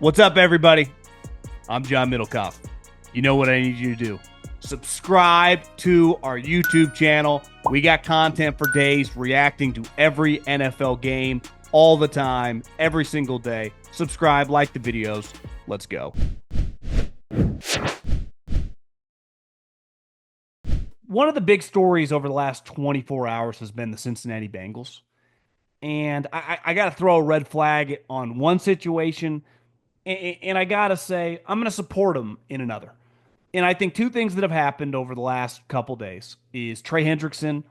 What's up, everybody? I'm John Middlekauff. You know what I need you to do. Subscribe to our YouTube channel. We got content for days reacting to every NFL game all the time, every single day. Subscribe, like the videos. Let's go. One of the big stories over the last 24 hours has been the Cincinnati Bengals. And I got to throw a red flag on one situation. And I got to say, I'm going to support them in another. And I think two things that have happened over the last couple days is Trey Hendrickson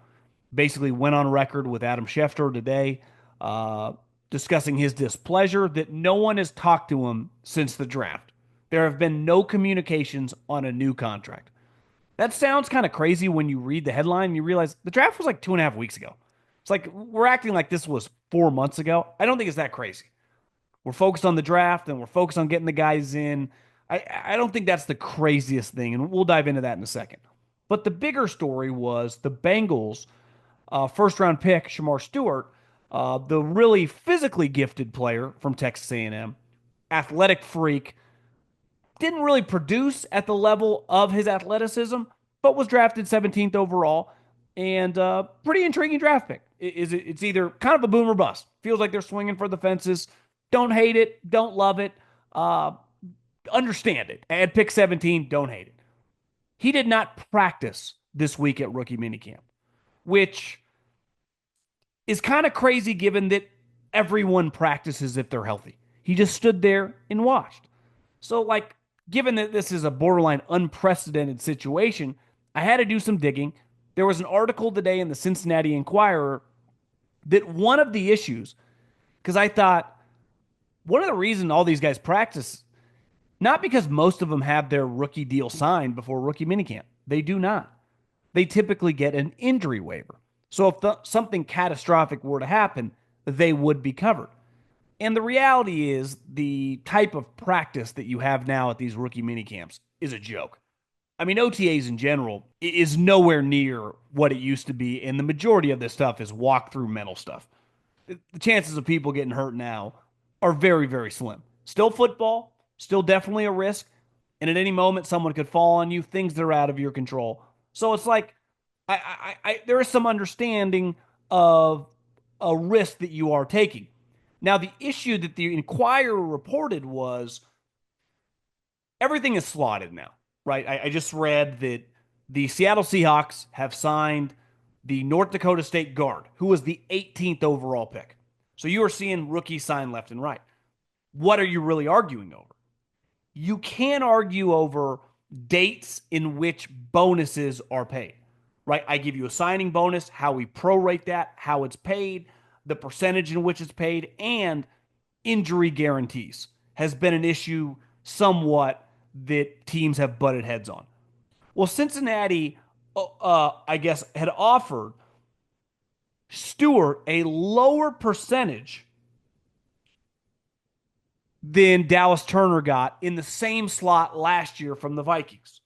basically went on record with Adam Schefter today, uh, discussing his displeasure that no one has talked to him since the draft. There have been no communications on a new contract. That sounds kind of crazy when you read the headline and you realize the draft was like 2.5 weeks ago. It's like we're acting like this was 4 months ago. I don't think it's that crazy. We're focused on the draft and we're focused on getting the guys in. I don't think that's the craziest thing, and we'll dive into that in a second. But the bigger story was the Bengals' first round pick, Shamar Stewart, the really physically gifted player from Texas A&M, athletic freak, didn't really produce at the level of his athleticism, but was drafted 17th overall, and pretty intriguing draft pick. It's either kind of a boom or bust. Feels like they're swinging for the fences. Don't hate it, don't love it, understand it. At pick 17, don't hate it. He did not practice this week at rookie minicamp, which is kind of crazy given that everyone practices if they're healthy. He just stood there and watched. So, like, given that this is a borderline unprecedented situation, I had to do some digging. There was an article today in the Cincinnati Enquirer that one of the issues, because I thought, one of the reasons all these guys practice, not because most of them have their rookie deal signed before rookie minicamp. They do not. They typically get an injury waiver. So if something catastrophic were to happen, they would be covered. And the reality is the type of practice that you have now at these rookie minicamps is a joke. I mean, OTAs in general is nowhere near what it used to be, and the majority of this stuff is walk-through mental stuff. The chances of people getting hurt now are very, very slim. Still football, still definitely a risk, and at any moment someone could fall on you, things that are out of your control. So it's like there is some understanding of a risk that you are taking. Now, the issue that the Inquirer reported was everything is slotted now, right? I just read that the Seattle Seahawks have signed the North Dakota State guard, who was the 18th overall pick. So you are seeing rookies sign left and right. What are you really arguing over? You can't argue over dates in which bonuses are paid, right? I give you a signing bonus, how we prorate that, how it's paid, the percentage in which it's paid, and injury guarantees has been an issue somewhat that teams have butted heads on. Well, Cincinnati, I guess, had offered Stewart a lower percentage than Dallas Turner got in the same slot last year from the Vikings.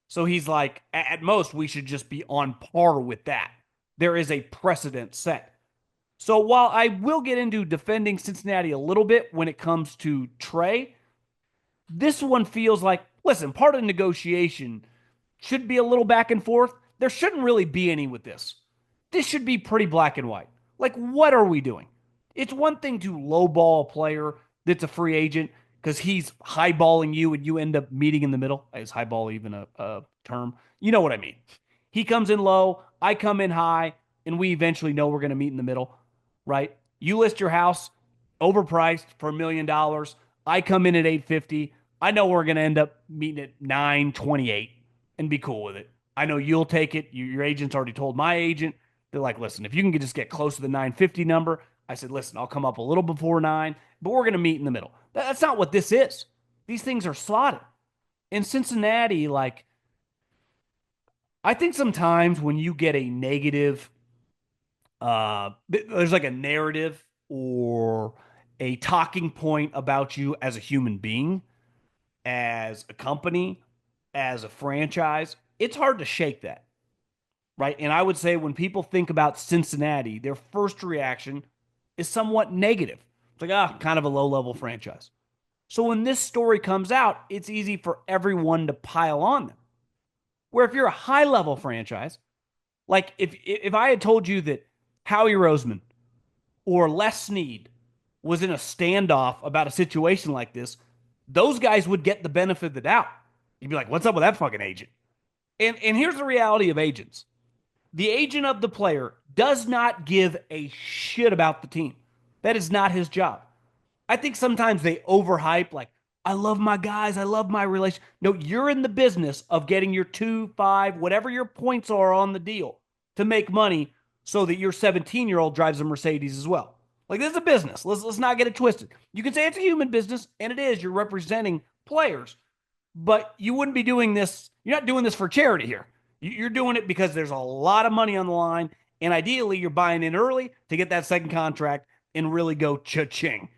So he's like, at most, we should just be on par with that. There is a precedent set. So while I will get into defending Cincinnati a little bit when it comes to Trey, this one feels like, listen, part of the negotiation should be a little back and forth. There shouldn't really be any with this. This should be pretty black and white. Like, what are we doing? It's one thing to lowball a player that's a free agent because he's highballing you and you end up meeting in the middle. Is highball even a term? You know what I mean. He comes in low, I come in high, and we eventually know we're going to meet in the middle, right? You list your house overpriced for $1 million. I come in at 850. I know we're going to end up meeting at 928 and be cool with it. I know you'll take it. Your agent's already told my agent. They're like, listen, if you can just get close to the 950 number, I said, listen, I'll come up a little before 9, but we're going to meet in the middle. That's not what this is. These things are slotted. In Cincinnati, like, I think sometimes when you get a negative, there's like a narrative or a talking point about you as a human being, as a company, as a franchise, it's hard to shake that, right? And I would say when people think about Cincinnati, their first reaction is somewhat negative. It's like, kind of a low level franchise. So when this story comes out, it's easy for everyone to pile on them. Where if you're a high level franchise, like if I had told you that Howie Roseman or Les Snead was in a standoff about a situation like this, those guys would get the benefit of the doubt. You'd be like, what's up with that fucking agent? And here's the reality of agents. The agent of the player does not give a shit about the team. That is not his job. I think sometimes they overhype, like, I love my guys, I love my relation. No, you're in the business of getting your 2, 5, whatever your points are on the deal to make money so that your 17-year-old drives a Mercedes as well. Like, this is a business. Let's not get it twisted. You can say it's a human business, and it is. You're representing players, but you wouldn't be doing this. You're not doing this for charity here. You're doing it because there's a lot of money on the line, and ideally, you're buying in early to get that second contract and really go cha-ching.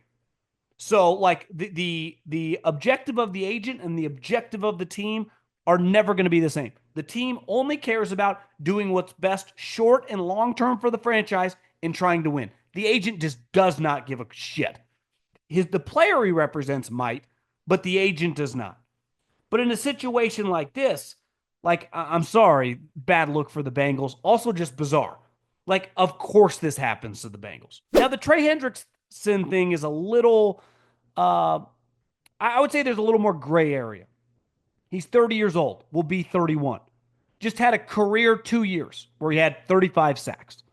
So, like the objective of the agent and the objective of the team are never going to be the same. The team only cares about doing what's best short and long term for the franchise and trying to win. The agent just does not give a shit. The player he represents might, but the agent does not. But in a situation like this, like, I'm sorry, bad look for the Bengals. Also, just bizarre. Like, of course, this happens to the Bengals. Now, the Trey Hendrickson thing is a little, uh, I would say there's a little more gray area. He's 30 years old, will be 31. Just had a career 2 years where he had 35 sacks.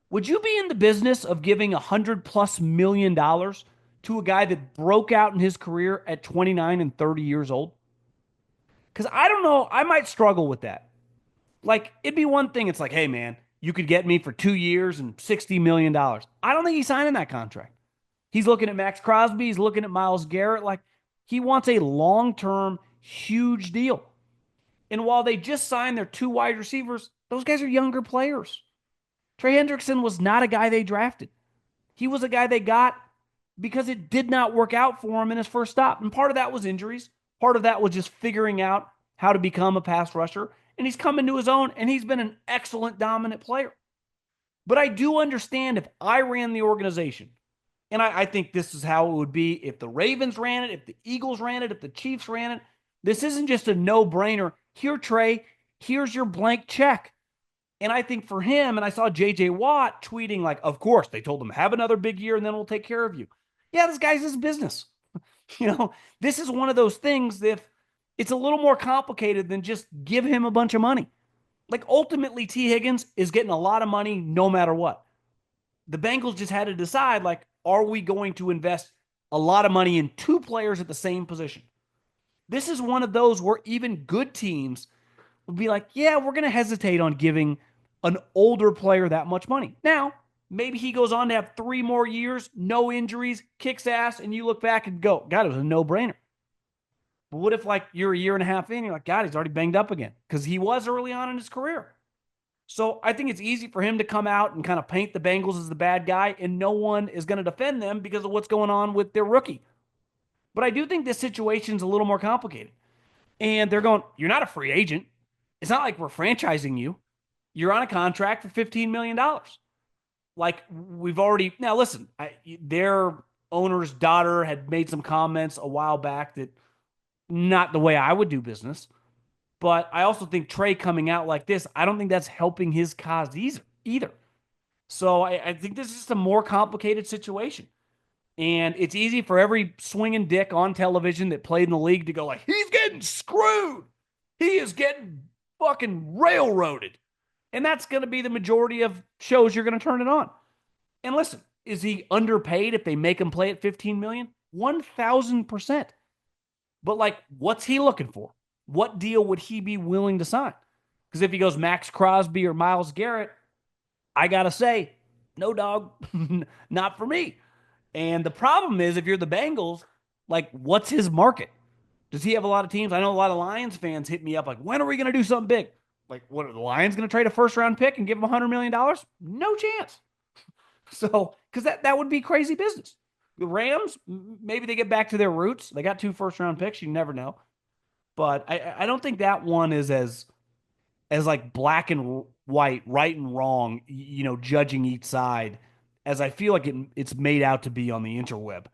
Would you be in the business of giving $100+ million to a guy that broke out in his career at 29 and 30 years old? Because I don't know, I might struggle with that. Like, it'd be one thing. It's like, hey, man, you could get me for 2 years and $60 million. I don't think he's signing that contract. He's looking at Max Crosby. He's looking at Myles Garrett. Like, he wants a long-term, huge deal. And while they just signed their 2 wide receivers, those guys are younger players. Trey Hendrickson was not a guy they drafted. He was a guy they got because it did not work out for him in his first stop. And part of that was injuries. Part of that was just figuring out how to become a pass rusher. And he's come into his own, and he's been an excellent, dominant player. But I do understand if I ran the organization, and I think this is how it would be if the Ravens ran it, if the Eagles ran it, if the Chiefs ran it. This isn't just a no-brainer. Here, Trey, here's your blank check. And I think for him, and I saw J.J. Watt tweeting like, of course, they told him, have another big year and then we'll take care of you. Yeah, this guy's his business. This is one of those things that if it's a little more complicated than just give him a bunch of money. Like, ultimately, T. Higgins is getting a lot of money no matter what. The Bengals just had to decide, like, are we going to invest a lot of money in 2 players at the same position? This is one of those where even good teams would be like, yeah, we're going to hesitate on giving an older player that much money. Now, maybe he goes on to have 3 more years, no injuries, kicks ass, and you look back and go, God, it was a no-brainer. But what if, like, you're a year and a half in, you're like, God, he's already banged up again? Because he was early on in his career. So I think it's easy for him to come out and kind of paint the Bengals as the bad guy, and no one is going to defend them because of what's going on with their rookie. But I do think this situation's a little more complicated. And they're going, you're not a free agent. It's not like we're franchising you. You're on a contract for $15 million. Like, we've already, now listen, their owner's daughter had made some comments a while back that not the way I would do business. But I also think Trey coming out like this, I don't think that's helping his cause either. So I think this is just a more complicated situation. And it's easy for every swinging dick on television that played in the league to go like, he's getting screwed. He is getting fucking railroaded. And that's going to be the majority of shows you're going to turn it on. And listen, is he underpaid if they make him play at $15 million? 1,000%. But, like, what's he looking for? What deal would he be willing to sign? Because if he goes Max Crosby or Myles Garrett, I got to say, no, dog, not for me. And the problem is, if you're the Bengals, like, what's his market? Does he have a lot of teams? I know a lot of Lions fans hit me up like, when are we going to do something big? Like, what are the Lions going to trade a first-round pick and give him $100 million? No chance. So, because that would be crazy business. The Rams, maybe they get back to their roots. They got 2 first-round picks. You never know. But I don't think that one is as like black and white, right and wrong, judging each side, as I feel like it's made out to be on the interweb.